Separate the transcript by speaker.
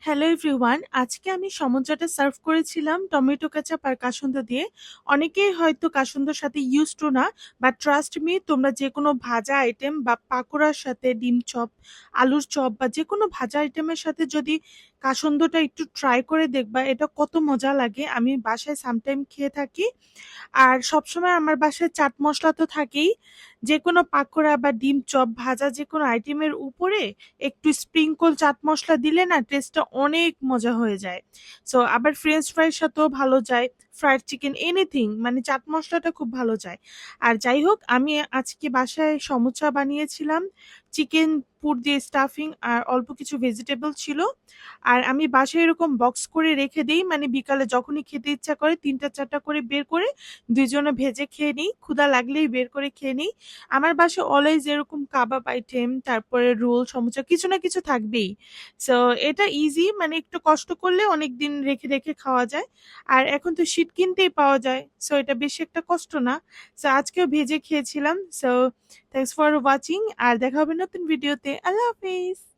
Speaker 1: Hello everyone, আজকে আমি সমুদ্রটা সার্ভ করেছিলাম টমেটো কেচাপ আর কাসুন্দ দিয়ে। অনেকেই হয়তো কাসুন্দর সাথে ইউজ টু না, বাট ট্রাস্ট মি, তোমরা যে কোনো ভাজা আইটেম বা পাকোড়ার সাথে ডিম চপ, আলুর চপ বা যে কোনো ভাজা আইটেমের সাথে যদি কাসুন্দটা একটু ট্রাই করে দেখবা, এটা কত মজা লাগে। আমি বাসায় সামটাইম খেয়ে থাকি। আর সবসময় আমার বাসায় চাট মশলা তো থাকেই। যে কোনো পাকোড়া বা ডিম চপ ভাজা যে কোনো আইটেমের উপরে একটু স্প্রিঙ্কল চাট মশলা দিলে না টেস্টটা অনেক মজা হয়ে যায়। সো আবার ফ্রেঞ্চ ফ্রাইয়ের সাথেও ভালো যায়, ফ্রাইড চিকেন, এনিথিং, মানে চাট মশলাটা খুব ভালো যায়। আর যাই হোক, আমি আজকে বাসায় সমুচা বানিয়েছিলাম, চিকেন পুর দিয়ে স্টাফিং আর অল্প কিছু ভেজিটেবল ছিল। আর আমি বাসায় এরকম বক্স করে রেখে দিই, মানে বিকালে যখনই খেতে ইচ্ছা করে ৩টা ৪টা করে বের করে দুইজনে ভেজে খেয়ে নিই, ক্ষুধা লাগলেই বের করে খেয়ে নিই। আমার বাসায় অলওয়েজ এরকম কাবাব আইটেম, তারপরে রোল, সমুচা কিছু না কিছু থাকবেই। সো এটা ইজি, মানে একটু কষ্ট করলে অনেক দিন রেখে রেখে খাওয়া যায়। আর এখন তো শীত কিনতেই পাওয়া যায়, সো এটা বেশি একটা কষ্ট না। সো আজকেও ভেজে খেয়েছিলাম। সো থ্যাংকস ফর ওয়াচিং, আর দেখা হবে নতুন ভিডিওতে। আল্লাহ হাফিজ।